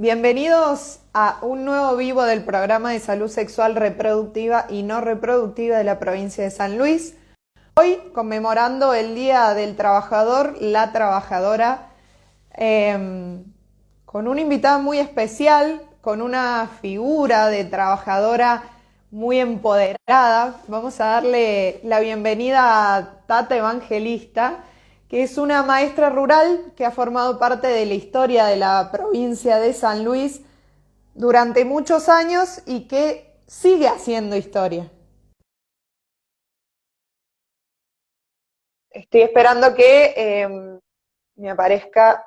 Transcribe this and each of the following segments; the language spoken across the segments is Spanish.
Bienvenidos a un nuevo vivo del programa de salud sexual reproductiva y no reproductiva de la provincia de San Luis. Hoy conmemorando el Día del Trabajador, la Trabajadora, con una invitada muy especial, con una figura de trabajadora muy empoderada. Vamos a darle la bienvenida a Tata Evangelista, que es una maestra rural que ha formado parte de la historia de la provincia de San Luis durante muchos años y que sigue haciendo historia. Estoy esperando que me aparezca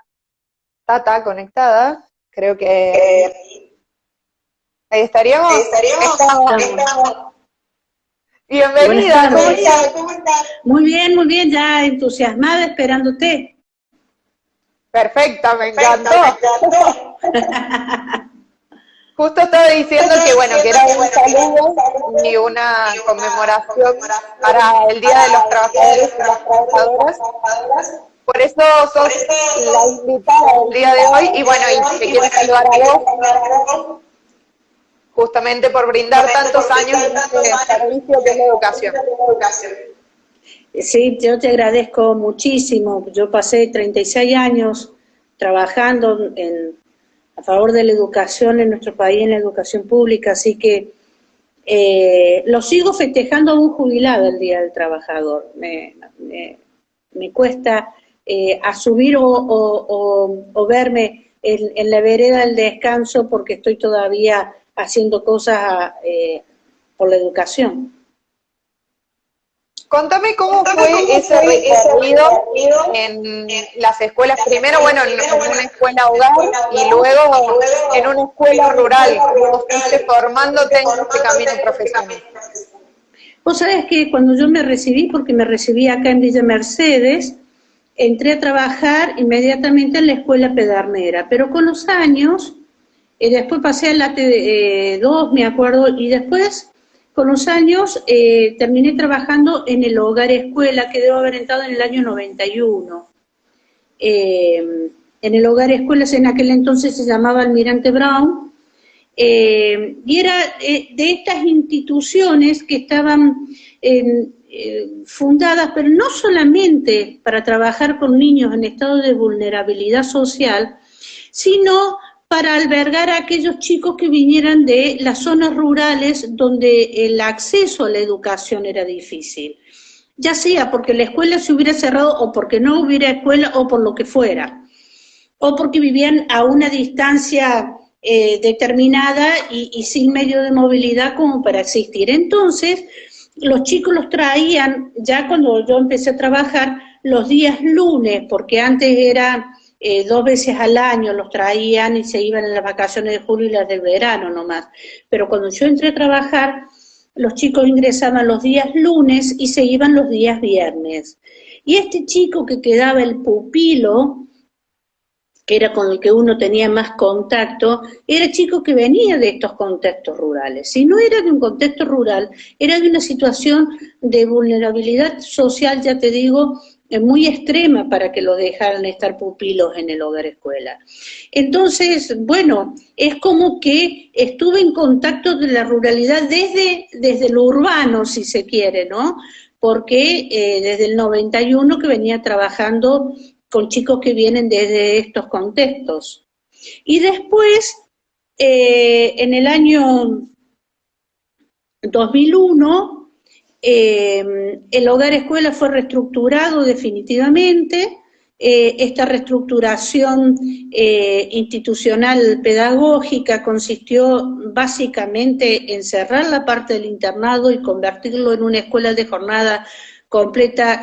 Tata conectada. Creo que ahí estaríamos. Estamos. Bienvenida, ¿cómo estás? Muy bien, ya entusiasmada esperándote. Perfecta, me encantó. Justo estaba diciendo que bueno, que era un saludo y una conmemoración para el Día de los Trabajadores y las Trabajadoras. Por eso sos la invitada del día de hoy y bueno, y te quiero saludar a vos, justamente por brindar tantos años en este servicio de la educación. Sí, yo te agradezco muchísimo. Yo pasé 36 años trabajando a favor de la educación en nuestro país, en la educación pública, así que lo sigo festejando aún jubilada el Día del Trabajador. Me cuesta asumir o verme en la vereda del descanso porque estoy todavía haciendo cosas por la educación. Contame cómo fue ese recorrido en las escuelas, primero, bueno, en una escuela hogar y luego en una escuela rural, cómo fuiste formándote en este camino profesional. Vos sabés que cuando yo me recibí, porque me recibí acá en Villa Mercedes, entré a trabajar inmediatamente en la escuela Pedernera, pero con los años, después pasé a la T2, me acuerdo, y después con los años terminé trabajando en el hogar escuela, que debo haber entrado en el año 91. En el hogar escuela, en aquel entonces se llamaba Almirante Brown, y era de estas instituciones que estaban fundadas, pero no solamente para trabajar con niños en estado de vulnerabilidad social, sino para albergar a aquellos chicos que vinieran de las zonas rurales donde el acceso a la educación era difícil, ya sea porque la escuela se hubiera cerrado o porque no hubiera escuela o por lo que fuera, o porque vivían a una distancia determinada y sin medio de movilidad como para existir. Entonces, los chicos los traían, ya cuando yo empecé a trabajar, los días lunes, porque antes era 2 veces al año los traían y se iban en las vacaciones de julio y las del verano nomás. Pero cuando yo entré a trabajar, los chicos ingresaban los días lunes y se iban los días viernes. Y este chico que quedaba el pupilo, que era con el que uno tenía más contacto, era chico que venía de estos contextos rurales. Si no era de un contexto rural, era de una situación de vulnerabilidad social, ya te digo, muy extrema para que lo dejaran estar pupilos en el hogar escuela. Entonces, bueno, es como que estuve en contacto de la ruralidad desde lo urbano, si se quiere, ¿no? Porque desde el 91 que venía trabajando con chicos que vienen desde estos contextos. Y después, en el año 2001, el hogar escuela fue reestructurado definitivamente. Esta reestructuración institucional pedagógica consistió básicamente en cerrar la parte del internado y convertirlo en una escuela de jornada completa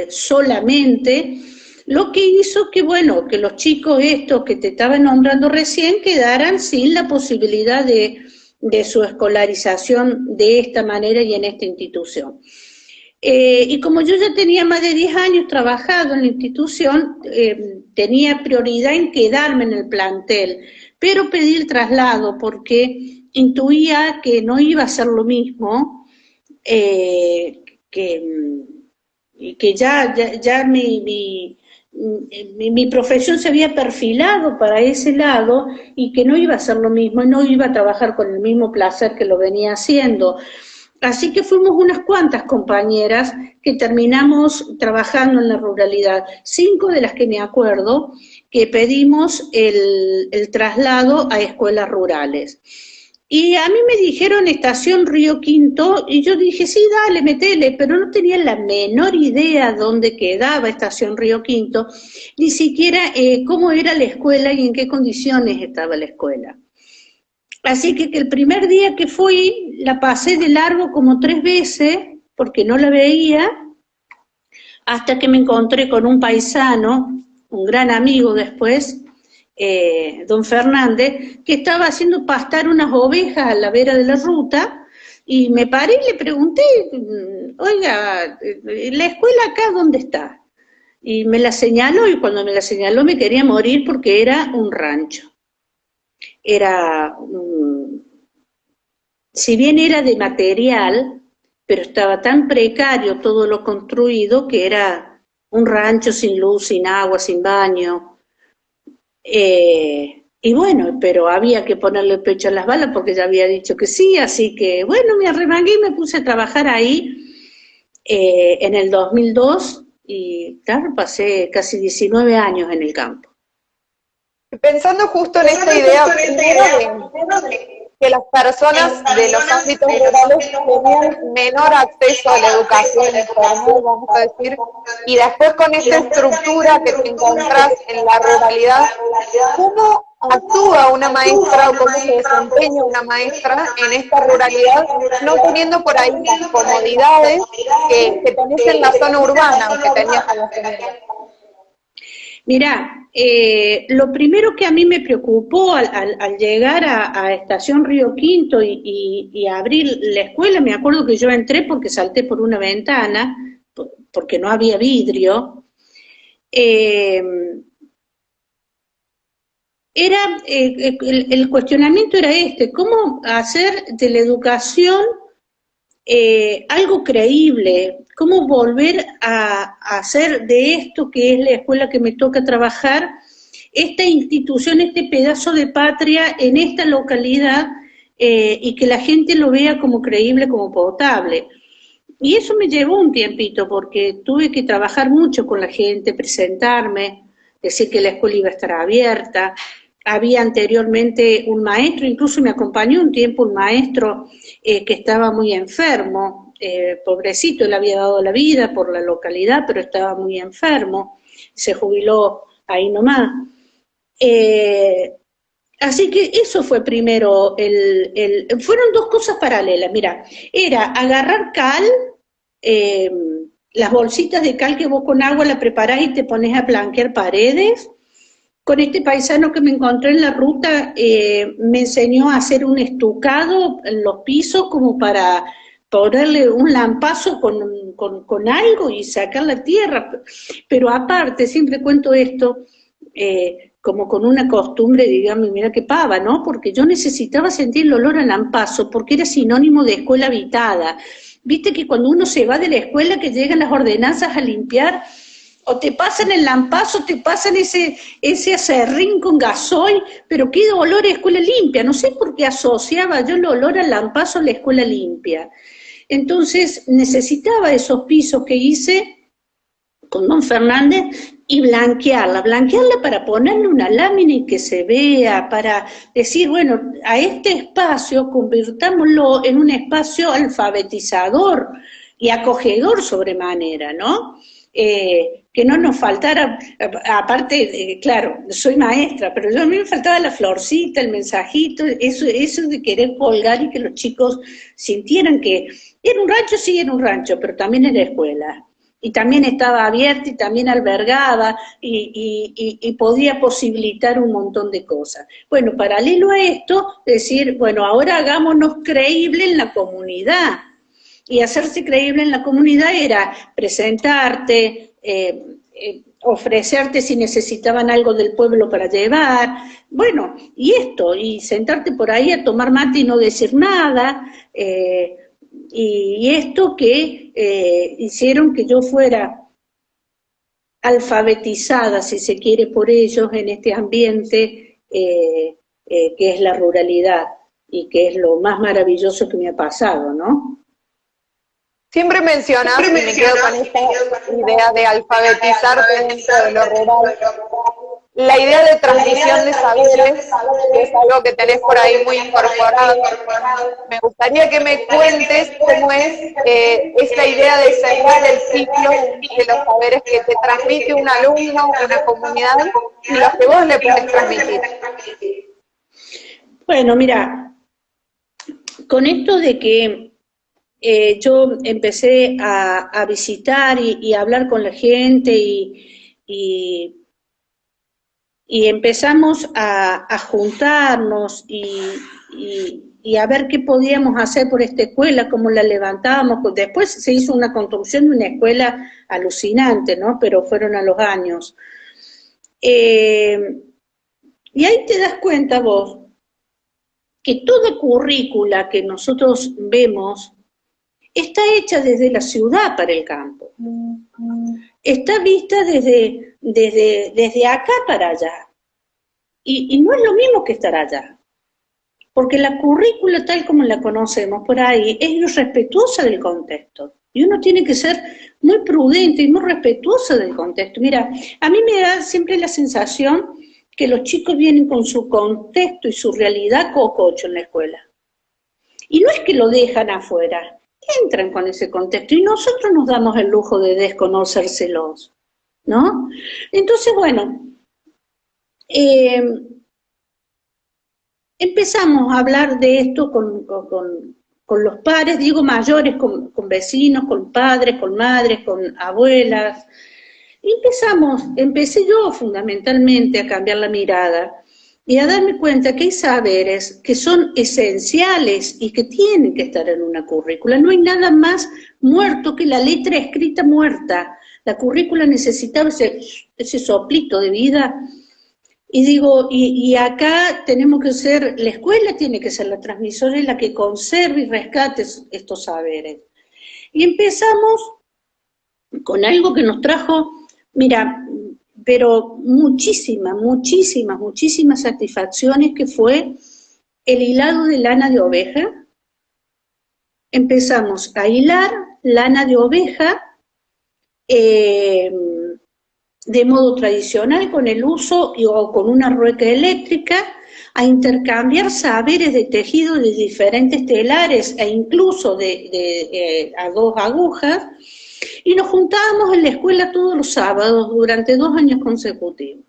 solamente, lo que hizo que, bueno, que los chicos estos que te estaba nombrando recién quedaran sin la posibilidad de su escolarización de esta manera y en esta institución. Y como yo ya tenía más de 10 años trabajado en la institución, tenía prioridad en quedarme en el plantel, pero pedí el traslado porque intuía que no iba a ser lo mismo, y que ya mi profesión se había perfilado para ese lado y que no iba a ser lo mismo, no iba a trabajar con el mismo placer que lo venía haciendo. Así que fuimos unas cuantas compañeras que terminamos trabajando en la ruralidad, 5 de las que me acuerdo, que pedimos el traslado a escuelas rurales. Y a mí me dijeron Estación Río Quinto, y yo dije, sí, dale, metele, pero no tenía la menor idea dónde quedaba Estación Río Quinto, ni siquiera cómo era la escuela y en qué condiciones estaba la escuela. Así que el primer día que fui, la pasé de largo como 3 veces, porque no la veía, hasta que me encontré con un paisano, un gran amigo después, don Fernández, que estaba haciendo pastar unas ovejas a la vera de la ruta, y me paré y le pregunté, oiga, ¿la escuela acá dónde está? Y me la señaló, y cuando me la señaló me quería morir porque era un rancho. Era, si bien era de material, pero estaba tan precario todo lo construido que era un rancho sin luz, sin agua, sin baño. Y bueno, pero había que ponerle el pecho a las balas porque ya había dicho que sí, así que bueno, me arremangué y me puse a trabajar ahí en el 2002 y claro, pasé casi 19 años en el campo. Pensando justo en esta idea, primero de que las personas de los ámbitos rurales tenían menor acceso a la educación informal, vamos a decir, y después con esta estructura que te encontrás en la ruralidad, ¿cómo actúa una maestra o cómo se desempeña una maestra en esta ruralidad, no teniendo por ahí las comodidades que tenés en la zona urbana o que tenías en la zona urbana? Mirá, lo primero que a mí me preocupó al llegar a Estación Río Quinto y abrir la escuela, me acuerdo que yo entré porque salté por una ventana, porque no había vidrio, el cuestionamiento era este, ¿cómo hacer de la educación algo creíble? ¿Cómo volver a hacer de esto que es la escuela que me toca trabajar, esta institución, este pedazo de patria en esta localidad y que la gente lo vea como creíble, como potable? Y eso me llevó un tiempito porque tuve que trabajar mucho con la gente, presentarme, decir que la escuela iba a estar abierta. Había anteriormente un maestro, incluso me acompañó un tiempo un maestro que estaba muy enfermo, pobrecito, él había dado la vida por la localidad, pero estaba muy enfermo, se jubiló ahí nomás. Así que eso fue primero, fueron 2 cosas paralelas, mira, era agarrar cal, las bolsitas de cal que vos con agua la preparás y te pones a blanquear paredes. Con este paisano que me encontré en la ruta, me enseñó a hacer un estucado en los pisos como para ponerle un lampazo con algo y sacar la tierra. Pero aparte, siempre cuento esto, como con una costumbre, digamos, mira qué pava, ¿no? Porque yo necesitaba sentir el olor a lampazo, porque era sinónimo de escuela habitada. Viste que cuando uno se va de la escuela, que llegan las ordenanzas a limpiar, o te pasan el lampazo, te pasan ese acerrín con gasoil, pero qué olor a escuela limpia. No sé por qué asociaba yo el olor al lampazo a la escuela limpia. Entonces necesitaba esos pisos que hice con don Fernández y blanquearla para ponerle una lámina y que se vea, para decir, bueno, a este espacio convirtámoslo en un espacio alfabetizador y acogedor sobremanera, ¿no? Que no nos faltara, aparte, claro, soy maestra, pero a mí me faltaba la florcita, el mensajito, eso de querer colgar y que los chicos sintieran que era un rancho, sí era un rancho, pero también era escuela. Y también estaba abierta y también albergaba y podía posibilitar un montón de cosas. Bueno, paralelo a esto, decir, bueno, ahora hagámonos creíble en la comunidad. Y hacerse creíble en la comunidad era presentarte, ofrecerte si necesitaban algo del pueblo para llevar, bueno, y esto, y sentarte por ahí a tomar mate y no decir nada, y esto que hicieron que yo fuera alfabetizada, si se quiere, por ellos en este ambiente que es la ruralidad y que es lo más maravilloso que me ha pasado, ¿no? Siempre mencionas, y me quedo con esta idea de alfabetizarte dentro de lo rural, la idea de transmisión de saberes, que es algo que tenés por ahí muy incorporado. Me gustaría que me cuentes cómo es esa idea de cerrar el ciclo de los saberes que te transmite un alumno, una comunidad, y los que vos le podés transmitir. Bueno, mira, con esto de que yo empecé a visitar y a hablar con la gente y empezamos a juntarnos y a ver qué podíamos hacer por esta escuela, cómo la levantábamos. Después se hizo una construcción de una escuela alucinante, ¿no? Pero fueron a los años. Y ahí te das cuenta vos que toda currícula que nosotros vemos está hecha desde la ciudad para el campo. Está vista desde acá para allá. Y no es lo mismo que estar allá. Porque la currícula tal como la conocemos por ahí es irrespetuosa del contexto. Y uno tiene que ser muy prudente y muy respetuoso del contexto. Mira, a mí me da siempre la sensación que los chicos vienen con su contexto y su realidad cococho en la escuela. Y no es que lo dejan afuera, entran con ese contexto y nosotros nos damos el lujo de desconocérselos, ¿no? Entonces, bueno, empezamos a hablar de esto con los pares, digo mayores, con vecinos, con padres, con madres, con abuelas. Y empecé yo fundamentalmente a cambiar la mirada y a darme cuenta que hay saberes que son esenciales y que tienen que estar en una currícula. No hay nada más muerto que la letra escrita muerta. La currícula necesitaba ese soplito de vida. Y digo, y acá tenemos que ser, la escuela tiene que ser la transmisora y la que conserve y rescate estos saberes. Y empezamos con algo que nos trajo, mira, pero muchísimas satisfacciones, que fue el hilado de lana de oveja. Empezamos a hilar lana de oveja de modo tradicional, con el uso o con una rueca eléctrica, a intercambiar saberes de tejido de diferentes telares e incluso a 2 agujas, y nos juntábamos en la escuela todos los sábados durante 2 años consecutivos.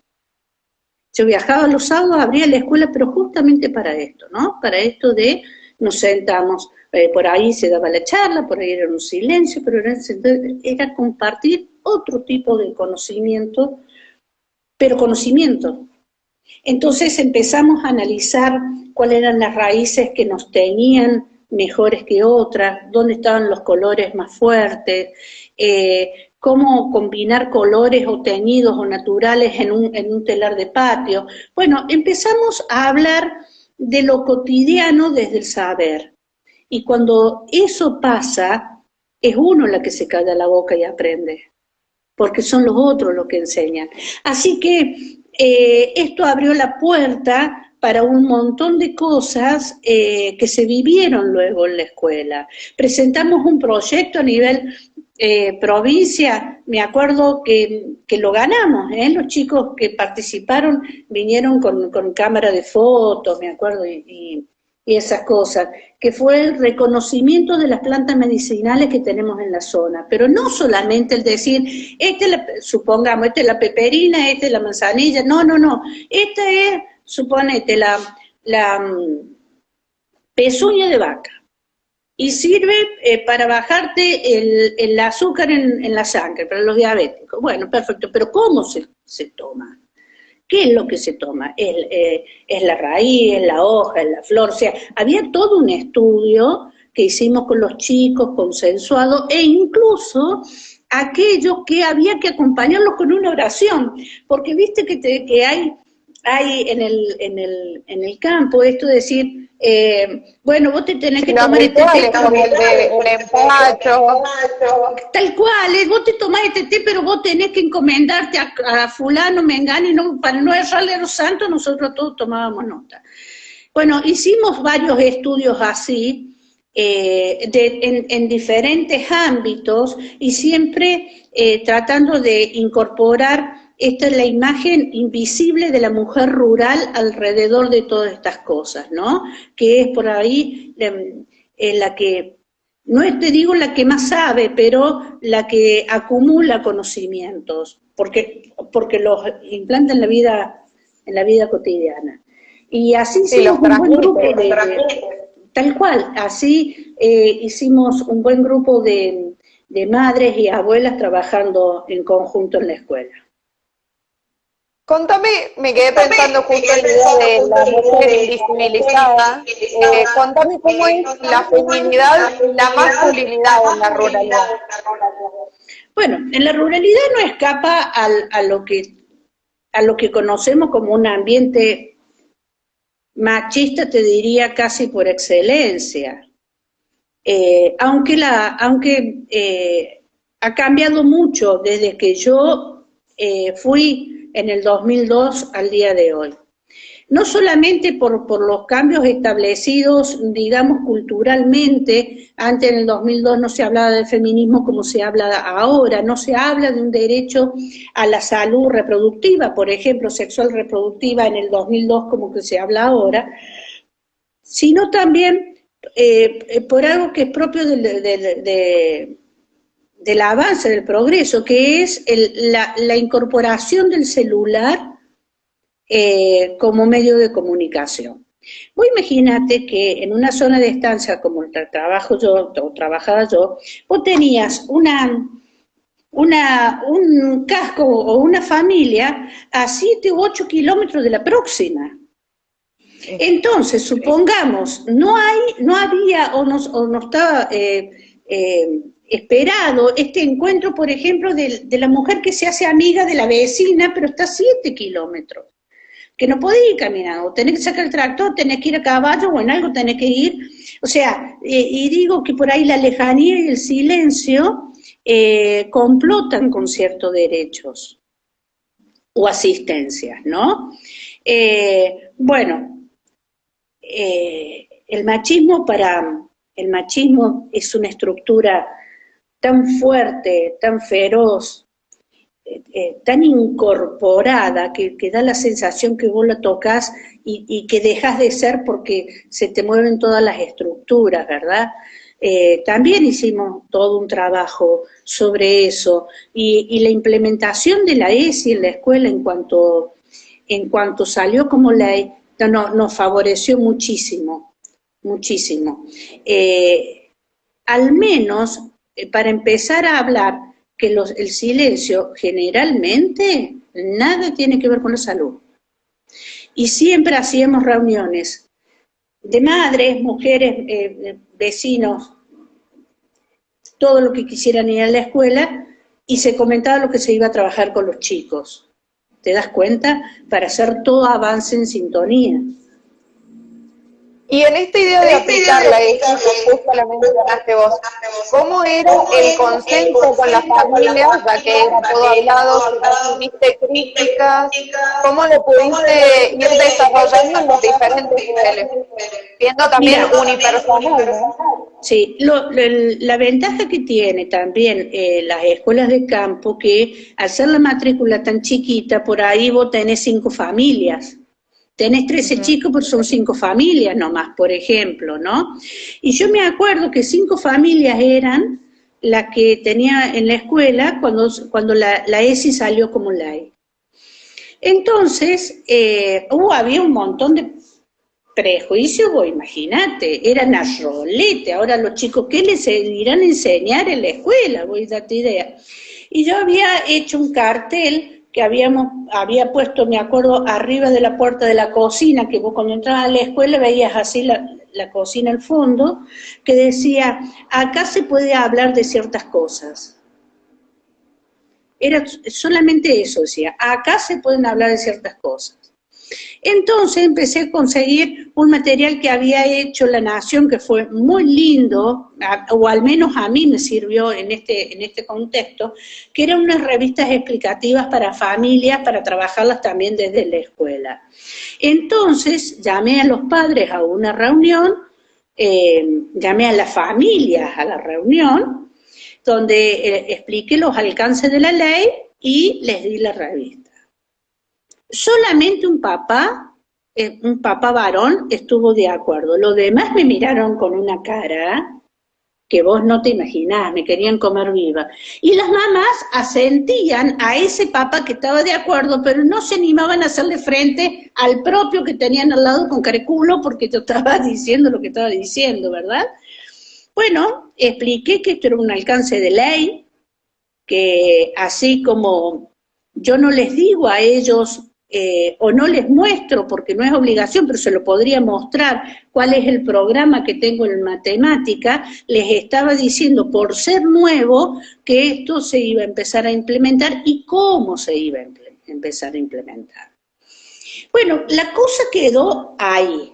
Yo viajaba los sábados, abría la escuela, pero justamente para esto, ¿no? Para esto de nos sentamos, por ahí se daba la charla, por ahí era un silencio, pero era compartir otro tipo de conocimiento, pero conocimiento. Entonces empezamos a analizar cuáles eran las raíces que nos tenían mejores que otras, dónde estaban los colores más fuertes, cómo combinar colores o teñidos o naturales en un telar de patio. Bueno, empezamos a hablar de lo cotidiano desde el saber. Y cuando eso pasa, es uno la que se calla la boca y aprende, porque son los otros los que enseñan. Así que esto abrió la puerta para un montón de cosas que se vivieron luego en la escuela. Presentamos un proyecto a nivel provincia, me acuerdo que lo ganamos, los chicos que participaron vinieron con cámara de fotos, me acuerdo, y esas cosas, que fue el reconocimiento de las plantas medicinales que tenemos en la zona, pero no solamente el decir, supongamos, esta es la peperina, esta es la manzanilla, no, esta es, suponete, la pezuña de vaca, y sirve para bajarte el azúcar en la sangre, para los diabéticos. Bueno, perfecto, pero ¿cómo se toma? ¿Qué es lo que se toma? Es la raíz, es la hoja, es la flor. O sea, había todo un estudio que hicimos con los chicos, consensuado, e incluso aquello que había que acompañarlos con una oración, porque viste que hay en el campo esto de decir, bueno, vos te tenés que Los tomar este té, rituales como el de el empacho. tal cual, vos te tomás este té, pero vos tenés que encomendarte a fulano, mengano, y no, para no errarle a los santos, nosotros todos tomábamos nota. Bueno, hicimos varios estudios así, en diferentes ámbitos, y siempre tratando de incorporar esta es la imagen invisible de la mujer rural alrededor de todas estas cosas, ¿no? Que es por ahí la que, no es, te digo, la que más sabe, pero la que acumula conocimientos, porque los implanta en la vida cotidiana. Y así Sí, hicimos los un buen grupo transmite. tal cual, así hicimos un buen grupo de madres y abuelas trabajando en conjunto en la escuela. Contame, me quedé pensando justo en la idea de la mujer invisibilizada. Contame cómo es la feminidad y la masculinidad en la ruralidad. Bueno, en la ruralidad no escapa a lo que conocemos como un ambiente machista, te diría casi por excelencia. Aunque ha cambiado mucho desde que yo fui en el 2002 al día de hoy. No solamente por los cambios establecidos, digamos, culturalmente, antes en el 2002 no se hablaba de feminismo como se habla ahora, no se habla de un derecho a la salud reproductiva, por ejemplo, sexual reproductiva en el 2002 como que se habla ahora, sino también por algo que es propio del avance, del progreso, que es la incorporación del celular como medio de comunicación. Vos imagínate que en una zona de estancia como el trabajo yo, o trabajaba yo, vos tenías un casco o una familia a 7 u 8 kilómetros de la próxima. Entonces, supongamos, no había o no estaba esperado este encuentro, por ejemplo, de la mujer que se hace amiga de la vecina, pero está a 7 kilómetros, que no podés ir caminando, tenés que sacar el tractor, tenés que ir a caballo o en algo tenés que ir, o sea, y digo que por ahí la lejanía y el silencio complotan con ciertos derechos o asistencias, ¿no? Bueno, el machismo es una estructura tan fuerte, tan feroz, tan incorporada que da la sensación que vos la tocas y que dejas de ser porque se te mueven todas las estructuras, ¿verdad? También hicimos todo un trabajo sobre eso y la implementación de la ESI en la escuela en cuanto salió como ley nos favoreció muchísimo, muchísimo. Al menos para empezar a hablar que el silencio generalmente nada tiene que ver con la salud. Y siempre hacíamos reuniones de madres, mujeres, vecinos, todo lo que quisieran ir a la escuela, y se comentaba lo que se iba a trabajar con los chicos. ¿Te das cuenta? Para hacer todo avance en sintonía. Y en esta idea de aplicarla, que justo la mencionaste vos, ¿cómo era el consenso con la familia, ya que era todo hablado, si recibiste críticas, cómo lo pudiste ir desarrollando en los diferentes niveles? Siendo también unipersonal, ¿no? Sí, la ventaja que tiene también las escuelas de campo, que al ser la matrícula tan chiquita, por ahí vos tenés 5 familias. Tenés 13 chicos, pero son 5 familias nomás, por ejemplo, ¿no? Y yo me acuerdo que 5 familias eran las que tenía en la escuela cuando la ESI salió como ley. Entonces, había un montón de prejuicios, vos imagínate, eran a rolete. Ahora los chicos, ¿qué les irán a enseñar en la escuela? Voy a darte idea. Y yo había hecho un cartel que había puesto, me acuerdo, arriba de la puerta de la cocina, que vos cuando entrabas a la escuela veías así la cocina al fondo, que decía, acá se puede hablar de ciertas cosas. Era solamente eso, decía, acá se pueden hablar de ciertas cosas. Entonces empecé a conseguir un material que había hecho La Nación, que fue muy lindo, o al menos a mí me sirvió en este contexto, que eran unas revistas explicativas para familias, para trabajarlas también desde la escuela. Entonces llamé a los padres a una reunión, llamé a las familias a la reunión, donde expliqué los alcances de la ley y les di la revista. Solamente un papá varón estuvo de acuerdo. Los demás me miraron con una cara que vos no te imaginás, me querían comer viva. Y las mamás asentían a ese papá que estaba de acuerdo, pero no se animaban a hacerle frente al propio que tenían al lado con careculo porque yo estaba diciendo lo que estaba diciendo, ¿verdad? Bueno, expliqué que esto era un alcance de ley, que así como yo no les digo a ellos o no les muestro, porque no es obligación, pero se lo podría mostrar cuál es el programa que tengo en matemática, les estaba diciendo por ser nuevo que esto se iba a empezar a implementar y cómo se iba a empezar a implementar. Bueno, la cosa quedó ahí.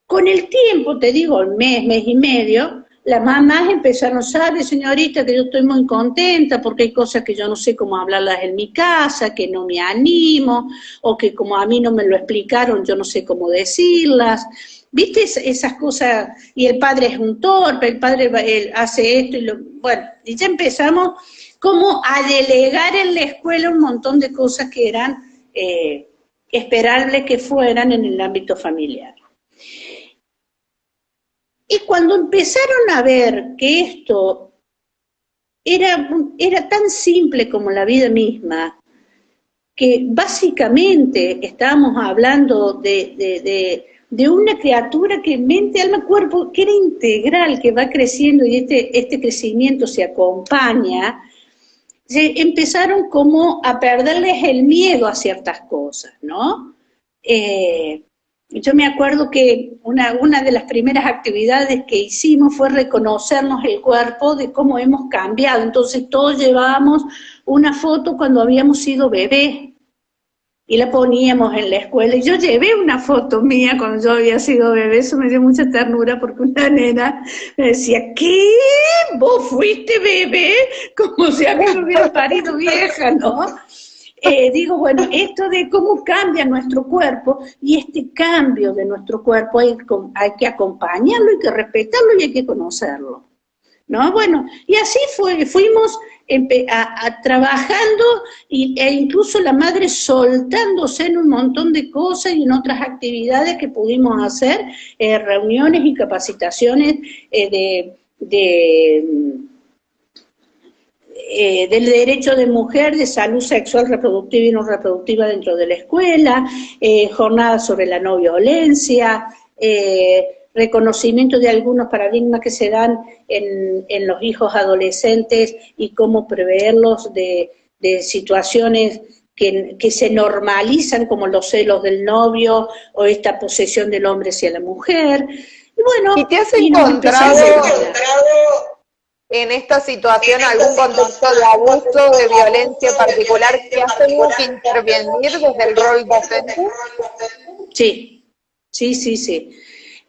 Con el tiempo, te digo, mes y medio, las mamás empezaron, sabe señorita que yo estoy muy contenta porque hay cosas que yo no sé cómo hablarlas en mi casa, que no me animo, o que como a mí no me lo explicaron, yo no sé cómo decirlas. ¿Viste esas cosas? Y el padre es un torpe, el padre él hace esto, bueno, y ya empezamos como a delegar en la escuela un montón de cosas que eran esperables que fueran en el ámbito familiar. Y cuando empezaron a ver que esto era tan simple como la vida misma, que básicamente estábamos hablando de una criatura que mente, alma, cuerpo, que era integral, que va creciendo y este crecimiento se acompaña, empezaron como a perderles el miedo a ciertas cosas, ¿no? Yo me acuerdo que una de las primeras actividades que hicimos fue reconocernos el cuerpo de cómo hemos cambiado. Entonces todos llevábamos una foto cuando habíamos sido bebés y la poníamos en la escuela. Y yo llevé una foto mía cuando yo había sido bebé, eso me dio mucha ternura porque una nena me decía, ¿qué? ¿Vos fuiste bebé? Como si a mí me hubiera parido vieja, ¿no? Digo, bueno, esto de cómo cambia nuestro cuerpo, y este cambio de nuestro cuerpo hay que acompañarlo, hay que respetarlo y hay que conocerlo, ¿no? Bueno, y así fuimos trabajando e incluso la madre soltándose en un montón de cosas y en otras actividades que pudimos hacer, reuniones y capacitaciones del derecho de mujer, de salud sexual, reproductiva y no reproductiva dentro de la escuela, jornadas sobre la no violencia, reconocimiento de algunos paradigmas que se dan en los hijos adolescentes y cómo preverlos de situaciones que se normalizan como los celos del novio o esta posesión del hombre hacia la mujer. Y bueno, ¿y te has encontrado en esta situación algún contexto de abuso, de violencia particular que has tenido que intervenir desde el rol docente? Sí.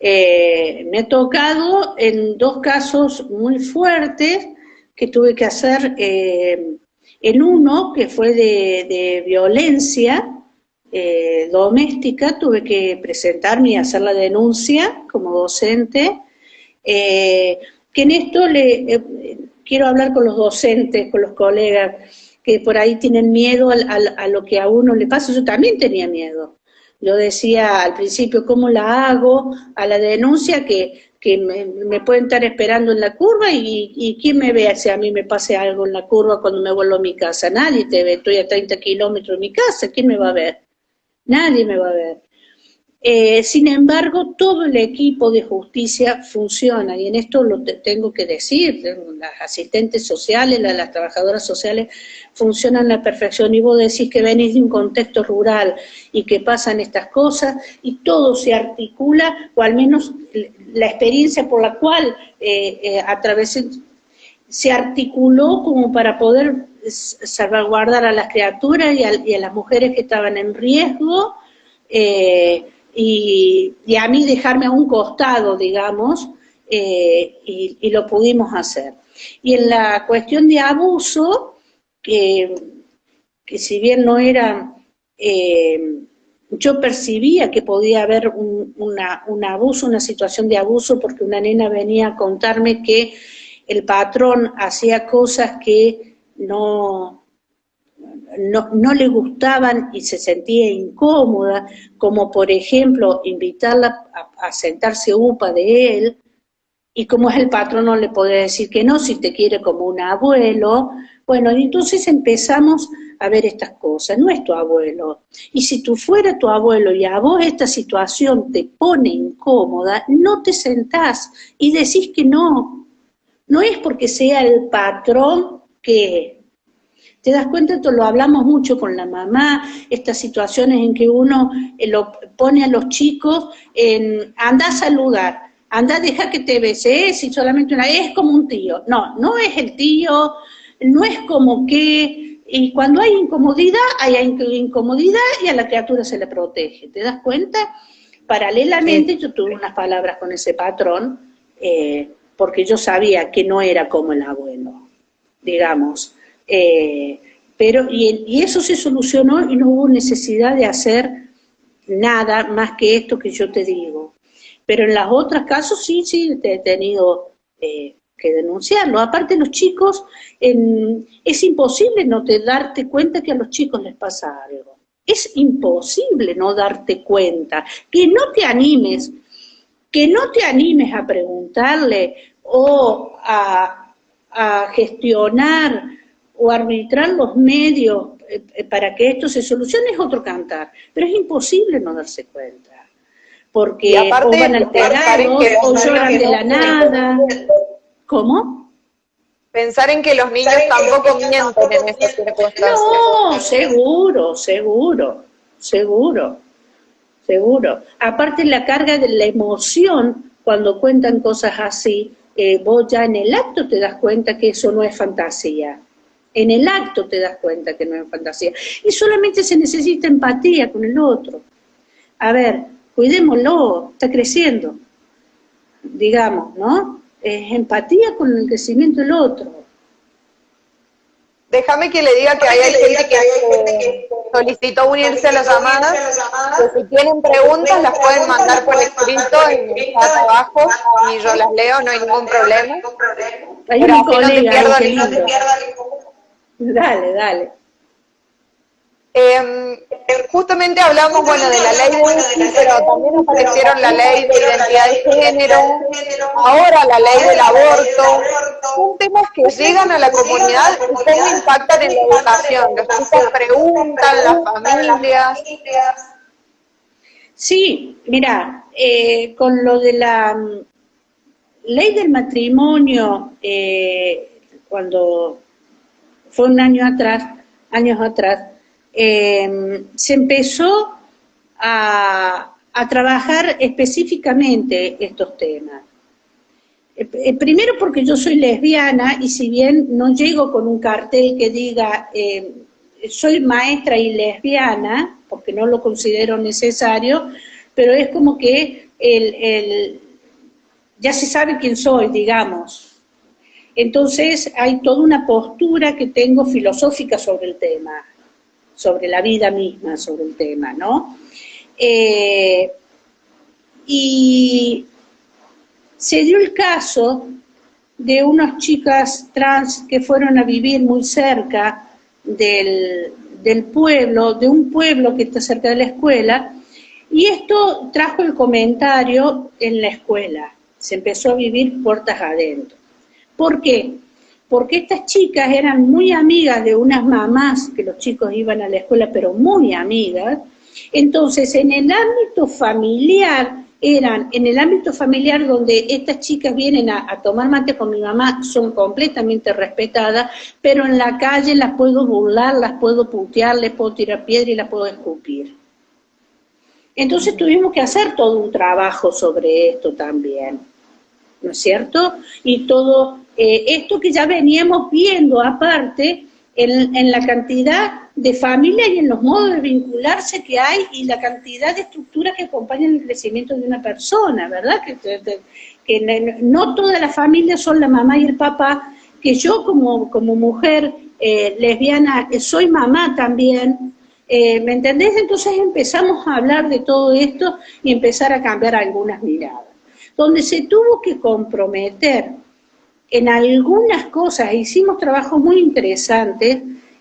Me ha tocado en dos casos muy fuertes que tuve que hacer, en uno que fue de violencia doméstica, tuve que presentarme y hacer la denuncia como docente, que en esto quiero hablar con los docentes, con los colegas, que por ahí tienen miedo a lo que a uno le pasa. Yo también tenía miedo. Yo decía al principio, ¿cómo la hago? A la denuncia que me pueden estar esperando en la curva y ¿quién me ve si a mí me pase algo en la curva cuando me vuelvo a mi casa? Nadie te ve, estoy a 30 kilómetros de mi casa, ¿quién me va a ver? Nadie me va a ver. Sin embargo, todo el equipo de justicia funciona, y en esto lo tengo que decir, las asistentes sociales, las trabajadoras sociales funcionan a la perfección, y vos decís que venís de un contexto rural y que pasan estas cosas, y todo se articula, o al menos la experiencia por la cual atravesé, se articuló como para poder salvaguardar a las criaturas y a las mujeres que estaban en riesgo, y a mí dejarme a un costado, digamos, y lo pudimos hacer. Y en la cuestión de abuso, que si bien no era, yo percibía que podía haber un abuso, una situación de abuso, porque una nena venía a contarme que el patrón hacía cosas que no le gustaban y se sentía incómoda, como por ejemplo invitarla a sentarse upa de él, y como es el patrón no le podía decir que no, si te quiere como un abuelo. Bueno, y entonces empezamos a ver estas cosas, no es tu abuelo, y si tú fuera tu abuelo y a vos esta situación te pone incómoda, no te sentás y decís que no es porque sea el patrón que... ¿Te das cuenta? Esto lo hablamos mucho con la mamá, estas situaciones en que uno lo pone a los chicos en, anda a saludar, anda a dejar que te beses y solamente es como un tío. No es el tío, no es como que, y cuando hay incomodidad y a la criatura se le protege. ¿Te das cuenta? Paralelamente yo tuve unas palabras con ese patrón, porque yo sabía que no era como el abuelo, digamos. Pero y eso se solucionó y no hubo necesidad de hacer nada más que esto que yo te digo. Pero en los otros casos sí he tenido que denunciarlo. Aparte los chicos, es imposible no darte cuenta que a los chicos les pasa algo. Es imposible no darte cuenta, que no te animes a preguntarle o a gestionar o arbitrar los medios para que esto se solucione es otro cantar, pero es imposible no darse cuenta, porque o van alterados o lloran de la nada. ¿Cómo? Pensar en que los niños tampoco mienten en esas circunstancias. No, seguro. Aparte la carga de la emoción, cuando cuentan cosas así, vos ya en el acto te das cuenta que eso no es fantasía. En el acto te das cuenta que no es fantasía. Y solamente se necesita empatía con el otro. A ver, cuidémoslo, está creciendo, digamos, ¿no? Empatía con el crecimiento del otro. Déjame que le diga que hay gente que solicitó unirse a las llamadas, que si tienen preguntas las pueden mandar por escrito en el chat abajo y yo las leo, no hay ningún problema. Hay pero un así colega no te ahí, pierdas. Dale. Justamente hablamos, bueno, de la ley de UCI, pero también aparecieron la ley de identidad de género, ahora la ley del aborto. Son temas que llegan a la comunidad y cómo impactan en la educación. Los chicos preguntan, las familias. Sí, mira, con lo de la ley del matrimonio, cuando fue años atrás, se empezó a trabajar específicamente estos temas. Primero porque yo soy lesbiana y si bien no llego con un cartel que diga soy maestra y lesbiana, porque no lo considero necesario, pero es como que ya se sabe quién soy, digamos. Entonces hay toda una postura que tengo filosófica sobre el tema, sobre la vida misma, sobre el tema, ¿no? Y se dio el caso de unas chicas trans que fueron a vivir muy cerca del pueblo, de un pueblo que está cerca de la escuela, y esto trajo el comentario en la escuela, se empezó a vivir puertas adentro. ¿Por qué? Porque estas chicas eran muy amigas de unas mamás, que los chicos iban a la escuela, pero muy amigas. Entonces, en el ámbito familiar donde estas chicas vienen a tomar mate con mi mamá, son completamente respetadas, pero en la calle las puedo burlar, las puedo putear, les puedo tirar piedra y las puedo escupir. Entonces tuvimos que hacer todo un trabajo sobre esto también, ¿no es cierto? Y todo esto que ya veníamos viendo aparte en la cantidad de familia y en los modos de vincularse que hay y la cantidad de estructuras que acompañan el crecimiento de una persona, ¿verdad? Que no todas las familias son la mamá y el papá, que yo como mujer lesbiana soy mamá también, ¿me entendés? Entonces empezamos a hablar de todo esto y empezar a cambiar algunas miradas. Donde se tuvo que comprometer en algunas cosas, hicimos trabajos muy interesantes,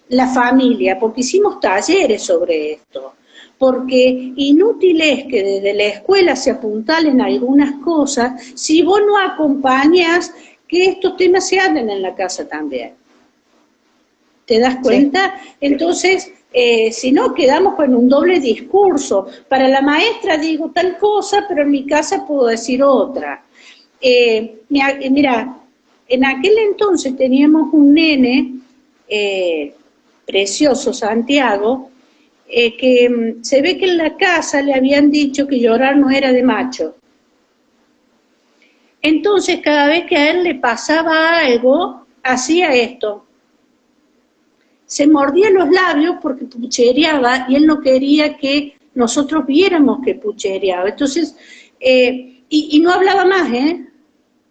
la familia, porque hicimos talleres sobre esto, porque inútil es que desde la escuela se apuntalen algunas cosas si vos no acompañas que estos temas se hablen en la casa también. ¿Te das cuenta? Sí. Entonces, si no, quedamos con un doble discurso. Para la maestra digo tal cosa, pero en mi casa puedo decir otra. Mira, en aquel entonces teníamos un nene precioso, Santiago, que se ve que en la casa le habían dicho que llorar no era de macho. Entonces, cada vez que a él le pasaba algo, hacía esto. Se mordía los labios porque puchereaba y él no quería que nosotros viéramos que puchereaba. Entonces, y no hablaba más,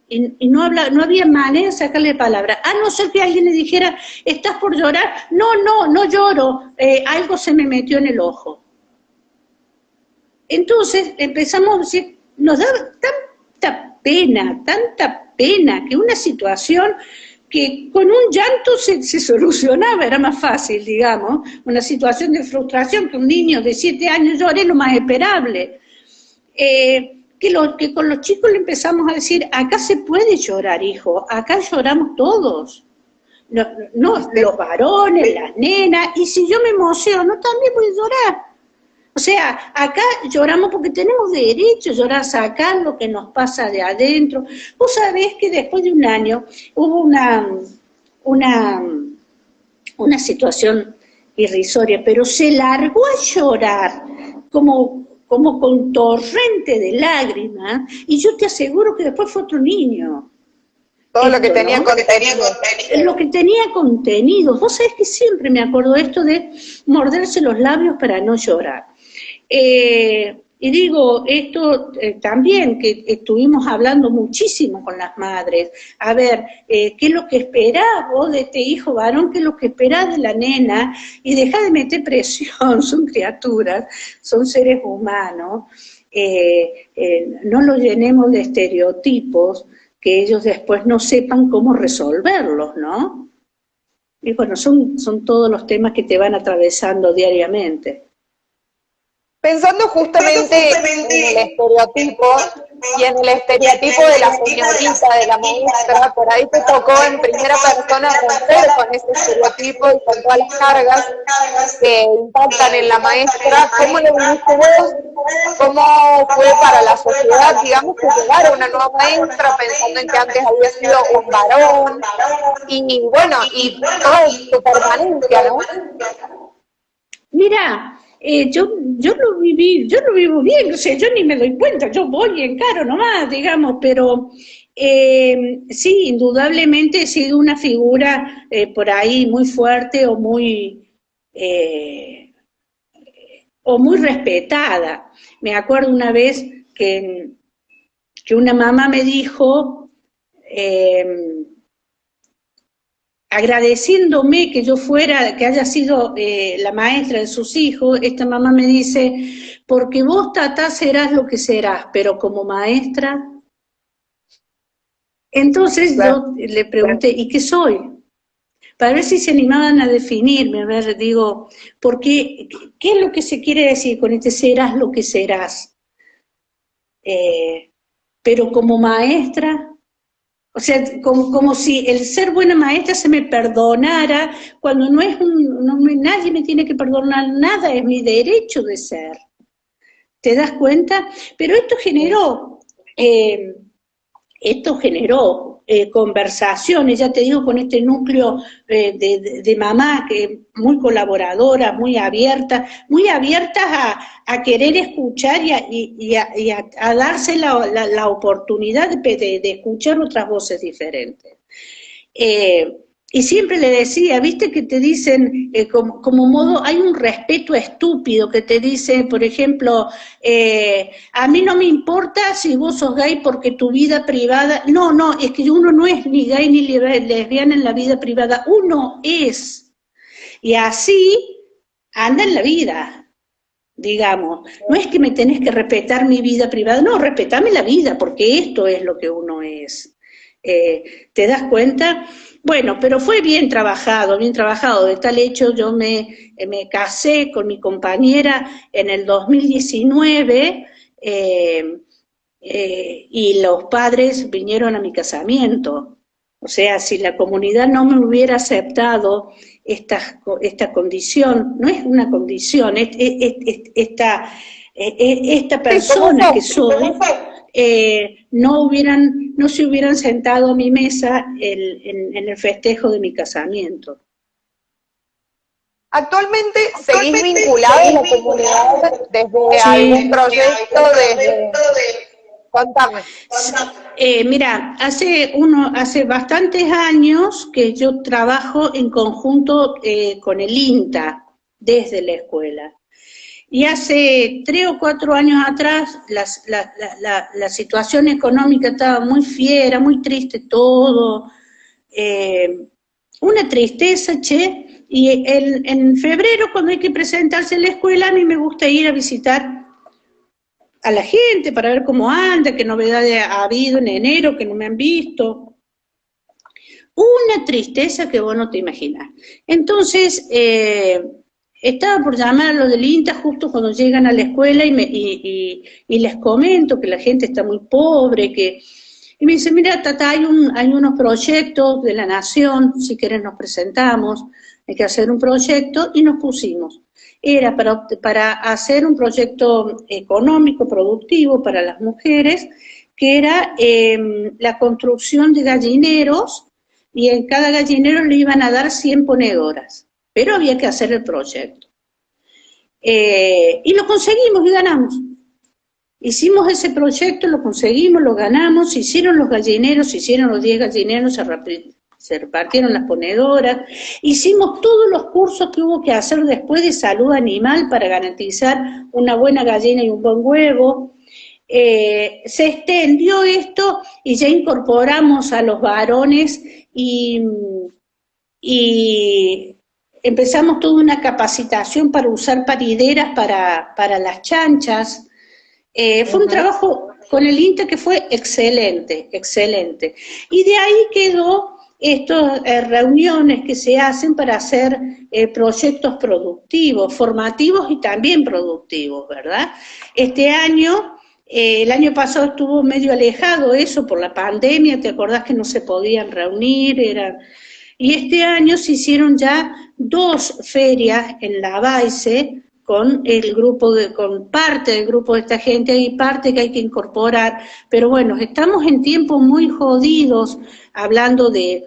y no había manera de sacarle palabra, a no ser que alguien le dijera, ¿estás por llorar? No lloro, algo se me metió en el ojo. Entonces empezamos a decir, nos da tanta pena, que una situación que con un llanto se solucionaba, era más fácil, digamos, una situación de frustración, que un niño de 7 años llore es lo más esperable. Que con los chicos le empezamos a decir, acá se puede llorar, hijo, acá lloramos todos, no, los varones, las nenas, y si yo me emociono, también voy a llorar. O sea, acá lloramos porque tenemos derecho a llorar, sacar lo que nos pasa de adentro. Vos sabés que después de un año hubo una situación irrisoria, pero se largó a llorar como con torrente de lágrimas, y yo te aseguro que después fue otro niño. Todo lo que tenía contenido. Lo que tenía contenido. Vos sabés que siempre me acuerdo esto de morderse los labios para no llorar. Y digo, esto también, que estuvimos hablando muchísimo con las madres, a ver, ¿qué es lo que esperás vos de este hijo varón? ¿Qué es lo que esperás de la nena? Y dejá de meter presión, son criaturas, son seres humanos, no lo llenemos de estereotipos que ellos después no sepan cómo resolverlos, ¿no? Y bueno, son todos los temas que te van atravesando diariamente. Pensando justamente en el estereotipo y en el estereotipo de la señorita, de la maestra, por ahí te tocó en primera persona romper con ese estereotipo y con todas las cargas que impactan en la maestra. ¿Cómo lo viviste vos? ¿Cómo fue para la sociedad, digamos, que llegara una nueva maestra pensando en que antes había sido un varón? Y bueno, y toda su permanencia, ¿no? Mira, yo lo vivo bien, o sea, yo ni me doy cuenta, yo voy y encaro nomás, digamos, pero sí, indudablemente he sido una figura por ahí muy fuerte o muy respetada. Me acuerdo una vez que una mamá me dijo, agradeciéndome que yo que haya sido la maestra de sus hijos, esta mamá me dice, porque vos, Tatá, serás lo que serás, pero como maestra. Entonces claro. Yo le pregunté, ¿y qué soy? Para ver si se animaban a definirme, a ver, digo, ¿por qué? ¿Qué es lo que se quiere decir con este serás lo que serás? Pero como maestra. O sea, como si el ser buena maestra se me perdonara, cuando nadie me tiene que perdonar nada, es mi derecho de ser. ¿Te das cuenta? Pero esto generó conversaciones, ya te digo, con este núcleo de mamá, que muy colaboradora, muy abiertas a querer escuchar y a darse la oportunidad de escuchar otras voces diferentes. Y siempre le decía, viste que te dicen, como modo, hay un respeto estúpido que te dice, por ejemplo, a mí no me importa si vos sos gay porque tu vida privada, no, es que uno no es ni gay ni lesbiana en la vida privada, uno es. Y así anda en la vida, digamos. No es que me tenés que respetar mi vida privada, no, respetame la vida, porque esto es lo que uno es. ¿Te das cuenta? Bueno, pero fue bien trabajado, de tal hecho yo me casé con mi compañera en el 2019 y los padres vinieron a mi casamiento. O sea, si la comunidad no me hubiera aceptado esta condición, no es una condición, esta persona que soy, no se hubieran sentado a mi mesa en el festejo de mi casamiento. ¿Actualmente seguís vinculado a la comunidad desde algún proyecto? Contame. Mira, hace bastantes años que yo trabajo en conjunto con el INTA desde la escuela. Y hace 3 o 4 años atrás la situación económica estaba muy fiera, muy triste todo, una tristeza, che, y en febrero cuando hay que presentarse en la escuela a mí me gusta ir a visitar a la gente para ver cómo anda, qué novedades ha habido en enero que no me han visto. Una tristeza que vos no te imaginas. Entonces, estaba por llamar a los del INTA justo cuando llegan a la escuela y les comento que la gente está muy pobre, y me dice, mira, Tata, hay unos proyectos de la Nación, si querés nos presentamos, hay que hacer un proyecto, y nos pusimos. Era para hacer un proyecto económico, productivo para las mujeres, que era la construcción de gallineros, y en cada gallinero le iban a dar 100 ponedoras, pero había que hacer el proyecto. Y lo conseguimos y ganamos. Hicimos ese proyecto, lo conseguimos, lo ganamos, se hicieron los gallineros, se hicieron los 10 gallineros, se repartieron las ponedoras, hicimos todos los cursos que hubo que hacer después de salud animal para garantizar una buena gallina y un buen huevo. Se extendió esto y ya incorporamos a los varones y empezamos toda una capacitación para usar parideras para las chanchas. Fue un trabajo con el INTA que fue excelente, excelente. Y de ahí quedó estas reuniones que se hacen para hacer proyectos productivos, formativos y también productivos, ¿verdad? Este año, el año pasado estuvo medio alejado eso por la pandemia, ¿te acordás que no se podían reunir? Y este año se hicieron ya 2 ferias en la Baice, con con parte del grupo de esta gente, hay parte que hay que incorporar, pero bueno, estamos en tiempos muy jodidos, hablando de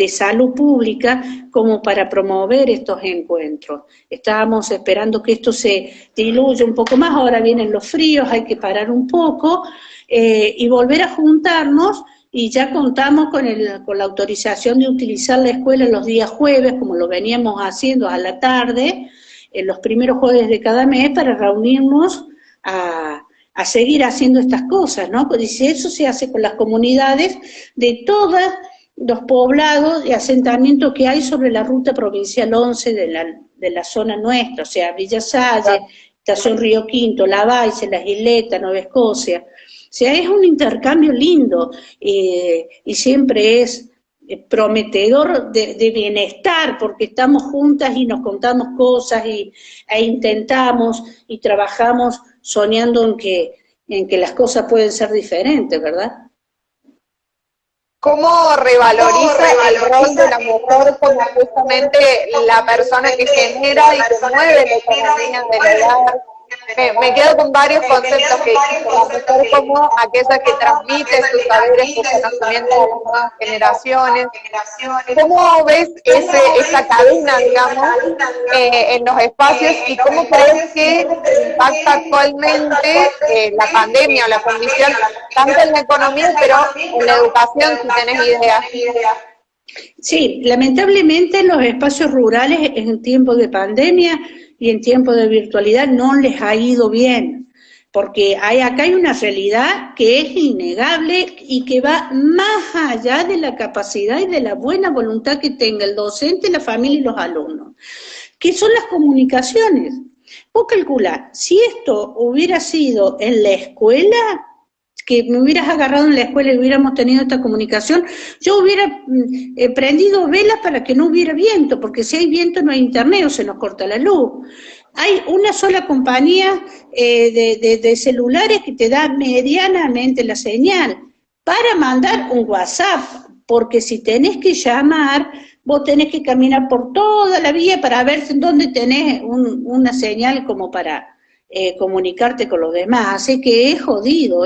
salud pública, como para promover estos encuentros. Estábamos esperando que esto se diluya un poco más, ahora vienen los fríos, hay que parar un poco, y volver a juntarnos, y ya contamos con la autorización de utilizar la escuela los días jueves, como lo veníamos haciendo a la tarde, en los primeros jueves de cada mes, para reunirnos a seguir haciendo estas cosas, ¿no? Pues dice, eso se hace con las comunidades de todos los poblados de asentamiento que hay sobre la ruta provincial 11 de la zona nuestra, o sea, Villa Salle, Estación Río Quinto, La Baice, Las Isletas, Nueva Escocia. O sea, es un intercambio lindo y siempre es prometedor de bienestar, porque estamos juntas y nos contamos cosas e intentamos y trabajamos soñando en que las cosas pueden ser diferentes, ¿verdad? ¿Cómo revaloriza el rol de la mujer como justamente la persona que genera y que mueve la economía del hogar? Me quedo con varios conceptos que dijiste, la mujer como aquella que transmite sus saberes, sus conocimientos a las nuevas generaciones. ¿Cómo ves esa cadena, digamos, en los espacios, y cómo crees que impacta actualmente la pandemia o la condición, tanto en la economía, pero en la educación, si tenés ideas? Sí, lamentablemente los espacios rurales en tiempos de pandemia y en tiempos de virtualidad no les ha ido bien, porque acá hay una realidad que es innegable y que va más allá de la capacidad y de la buena voluntad que tenga el docente, la familia y los alumnos, que son las comunicaciones. Vos calculá, si esto hubiera sido en la escuela, que me hubieras agarrado en la escuela y hubiéramos tenido esta comunicación, yo hubiera prendido velas para que no hubiera viento, porque si hay viento no hay internet o se nos corta la luz. Hay una sola compañía de celulares que te da medianamente la señal para mandar un WhatsApp, porque si tenés que llamar, vos tenés que caminar por toda la vía para ver dónde tenés una señal como para comunicarte con los demás, así que es jodido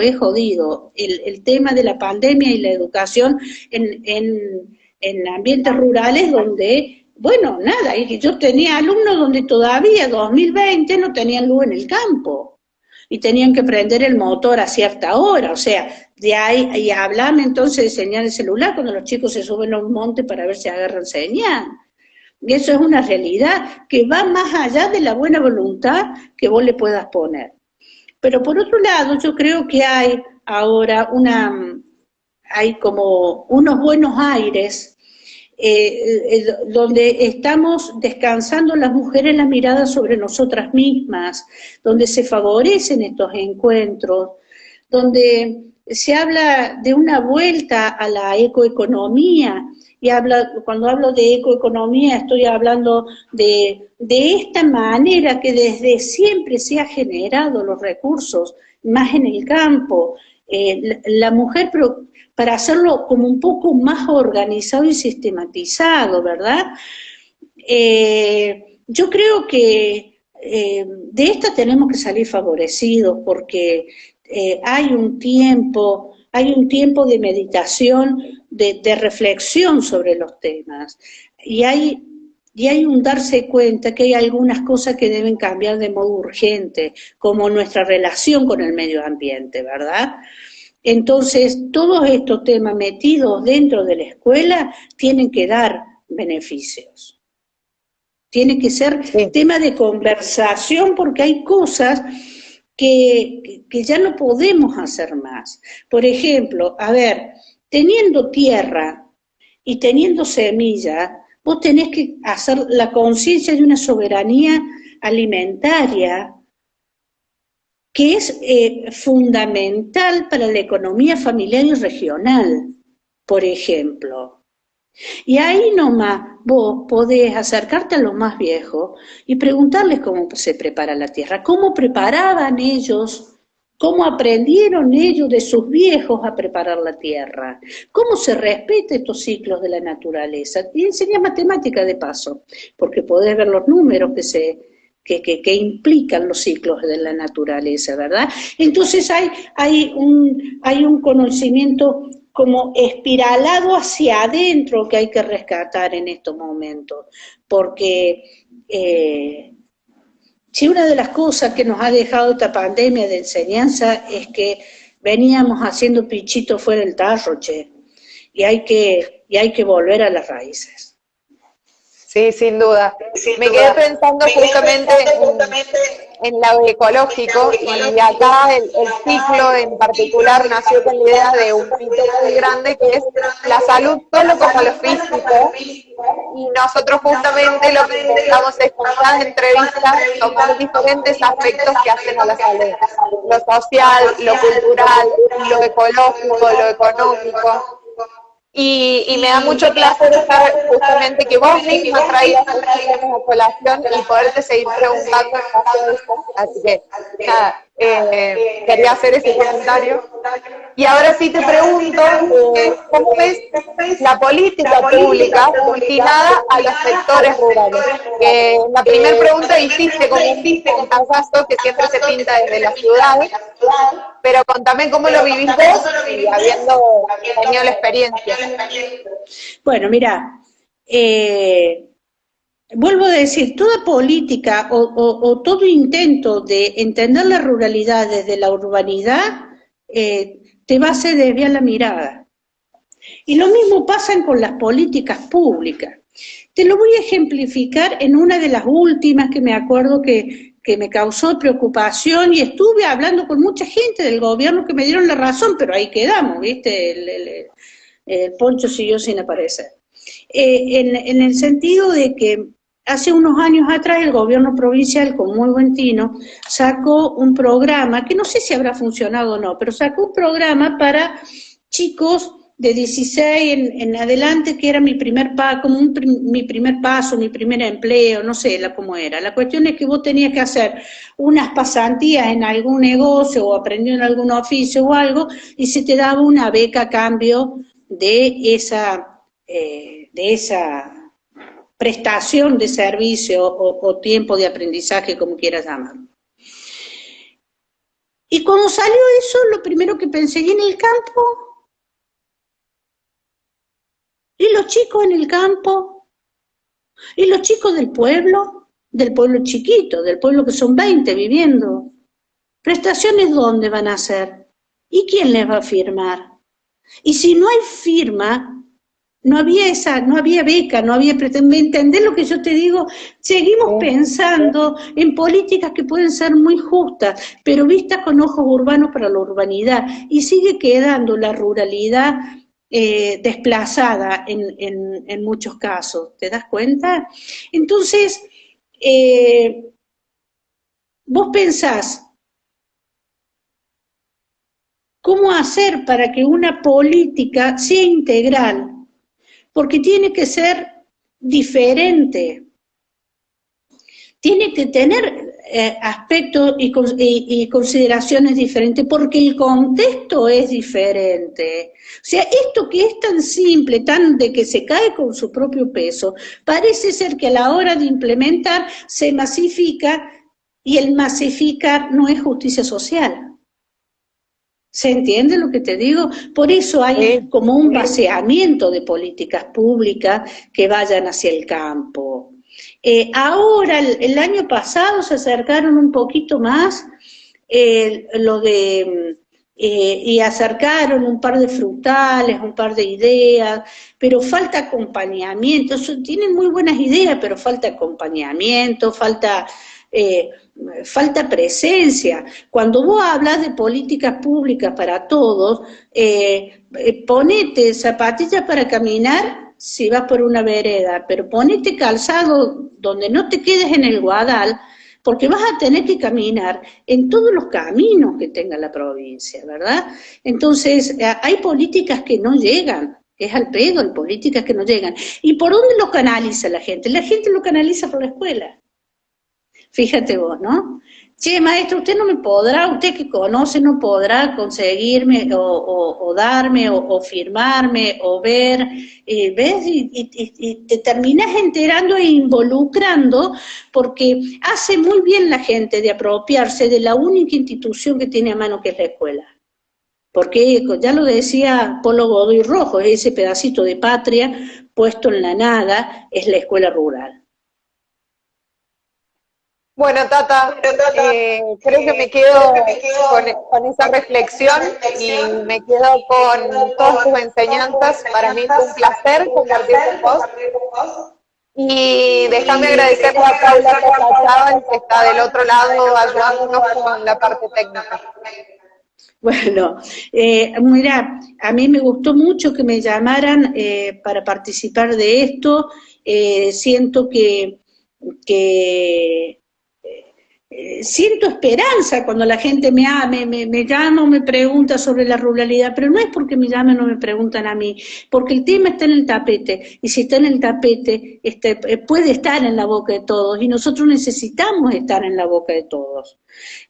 el tema de la pandemia y la educación en ambientes rurales donde, bueno, nada, yo tenía alumnos donde todavía 2020 no tenían luz en el campo y tenían que prender el motor a cierta hora, o sea, de ahí, y hablame entonces de señal de celular cuando los chicos se suben a un monte para ver si agarran señal. Y eso es una realidad que va más allá de la buena voluntad que vos le puedas poner. Pero por otro lado, yo creo que hay ahora hay como unos buenos aires donde estamos descansando las mujeres la mirada sobre nosotras mismas, donde se favorecen estos encuentros, donde se habla de una vuelta a la ecoeconomía, y cuando hablo de ecoeconomía estoy hablando de esta manera que desde siempre se ha generado los recursos, más en el campo, la mujer, pero para hacerlo como un poco más organizado y sistematizado, ¿verdad? Yo creo que de esta tenemos que salir favorecidos porque hay un tiempo de meditación, de reflexión sobre los temas, y hay un darse cuenta que hay algunas cosas que deben cambiar de modo urgente, como nuestra relación con el medio ambiente, ¿verdad? Entonces, todos estos temas metidos dentro de la escuela tienen que dar beneficios. Tiene que ser tema de conversación porque hay cosas que ya no podemos hacer más. Por ejemplo, a ver, teniendo tierra y teniendo semilla, vos tenés que hacer la conciencia de una soberanía alimentaria que es fundamental para la economía familiar y regional, por ejemplo. Y ahí nomás vos podés acercarte a los más viejos y preguntarles cómo se prepara la tierra, cómo preparaban ellos, cómo aprendieron ellos de sus viejos a preparar la tierra, cómo se respeta estos ciclos de la naturaleza. Y enseñás matemática de paso, porque podés ver los números que implican los ciclos de la naturaleza, ¿verdad? Entonces hay un conocimiento como espiralado hacia adentro que hay que rescatar en estos momentos, porque si una de las cosas que nos ha dejado esta pandemia de enseñanza es que veníamos haciendo pichito fuera del tarro, y hay que volver a las raíces. Sí, sin duda. Me quedé pensando justamente en lo ecológico y acá el ciclo en particular nació con la idea de un mito muy grande que es la salud solo como lo físico, y nosotros justamente lo que intentamos es con cada entrevista tomar diferentes aspectos que hacen a la salud, lo social, lo cultural, lo ecológico, lo económico. Y me da mucho placer estar justamente que vos misma traigas estos temas a colación y poderte seguir preguntando en base a esto. Así que, nada, quería hacer ese comentario. Y ahora sí te pregunto, ¿cómo ves la política pública destinada a los sectores rurales? Que en la primera pregunta dijiste como un pantallazo que siempre se pinta desde la ciudad, pero contame cómo lo vivís vos y habiendo tenido la experiencia. Bueno, mira, vuelvo a decir, toda política o todo intento de entender la ruralidad desde la urbanidad te va a hacer desviar la mirada. Y lo mismo pasa con las políticas públicas. Te lo voy a ejemplificar en una de las últimas que me acuerdo que me causó preocupación, y estuve hablando con mucha gente del gobierno que me dieron la razón, pero ahí quedamos, ¿viste? El Poncho siguió sin aparecer. En el sentido de que hace unos años atrás el gobierno provincial, con muy buen tino, sacó un programa, que no sé si habrá funcionado o no, pero sacó un programa para chicos de 16 en adelante, que era mi primer paso, mi primer empleo, no sé cómo era. La cuestión es que vos tenías que hacer unas pasantías en algún negocio o aprendiendo algún oficio o algo, y se te daba una beca a cambio de esa prestación de servicio o tiempo de aprendizaje, como quieras llamarlo. Y cuando salió eso, lo primero que pensé, ¿y en el campo? ¿Y los chicos en el campo? ¿Y los chicos del pueblo chiquito, del pueblo que son 20 viviendo? ¿Prestaciones dónde van a hacer? ¿Y quién les va a firmar? Y si no hay firma, no había beca, no había ¿me entendés lo que yo te digo? Seguimos pensando en políticas que pueden ser muy justas, pero vistas con ojos urbanos para la urbanidad, y sigue quedando la ruralidad desplazada en muchos casos, ¿te das cuenta? Entonces, vos pensás, ¿cómo hacer para que una política sea integral? Porque tiene que ser diferente, tiene que tener aspectos y consideraciones diferentes, porque el contexto es diferente. O sea, esto que es tan simple, tan de que se cae con su propio peso, parece ser que a la hora de implementar se masifica, y el masificar no es justicia social. ¿Se entiende lo que te digo? Por eso hay como un vaciamiento de políticas públicas que vayan hacia el campo. Ahora, el año pasado se acercaron un poquito más y acercaron un par de frutales, un par de ideas, pero falta acompañamiento. Tienen muy buenas ideas, pero falta acompañamiento, falta presencia. Cuando vos hablas de políticas públicas para todos, ponete zapatillas para caminar si vas por una vereda, pero ponete calzado donde no te quedes en el Guadal, porque vas a tener que caminar en todos los caminos que tenga la provincia, ¿verdad? Entonces, hay políticas que no llegan, es al pedo, hay políticas que no llegan. ¿Y por dónde lo canaliza la gente? La gente lo canaliza por la escuela. Fíjate vos, ¿no? Che, maestro, usted no me podrá, usted que conoce no podrá conseguirme o darme o firmarme o ver, ¿ves? Y te terminás enterando e involucrando, porque hace muy bien la gente de apropiarse de la única institución que tiene a mano, que es la escuela. Porque ya lo decía Polo Godoy Rojo, ese pedacito de patria puesto en la nada es la escuela rural. Bueno, Tata, creo que me quedo con esa reflexión y me quedo con todas tus enseñanzas. Para mí fue un placer compartir con vos. Y déjame agradecerle a Paula Cachaban, que está del otro lado ayudándonos con la parte técnica. Bueno, mira, a mí me gustó mucho que me llamaran para participar de esto. Siento que siento esperanza cuando la gente me llama o me pregunta sobre la ruralidad, pero no es porque me llamen o me preguntan a mí, porque el tema está en el tapete, y si está en el tapete, puede estar en la boca de todos, y nosotros necesitamos estar en la boca de todos.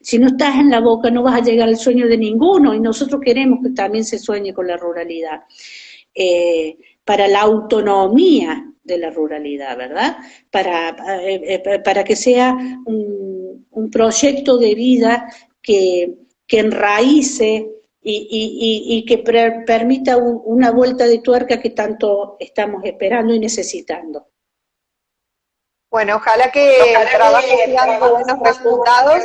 Si no estás en la boca, no vas a llegar al sueño de ninguno, y nosotros queremos que también se sueñe con la ruralidad, para la autonomía de la ruralidad, ¿verdad? Para que sea un proyecto de vida que enraíce y que permita una vuelta de tuerca que tanto estamos esperando y necesitando. Bueno, ojalá que el trabajo siga dando buenos resultados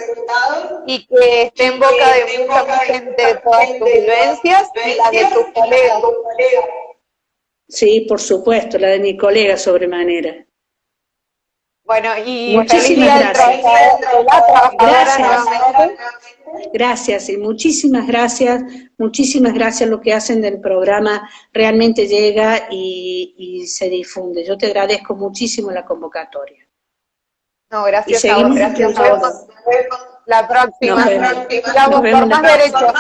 y que esté en boca de mucha más gente de todas tus vivencias y la de tus colegas. Sí, por supuesto, la de mi colega sobremanera. Bueno, y Muchísimas feliz día gracias. de la trabajadora Gracias. nuevamente. Gracias y muchísimas gracias. Lo que hacen del programa realmente llega y se difunde. Yo te agradezco muchísimo la convocatoria. No, Y gracias a vos. seguimos Nos vemos la próxima. Nos vemos. Sigamos por más derechos.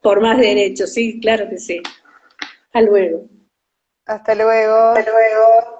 Por más derechos, sí, claro que sí. Hasta luego. Hasta luego. Hasta luego.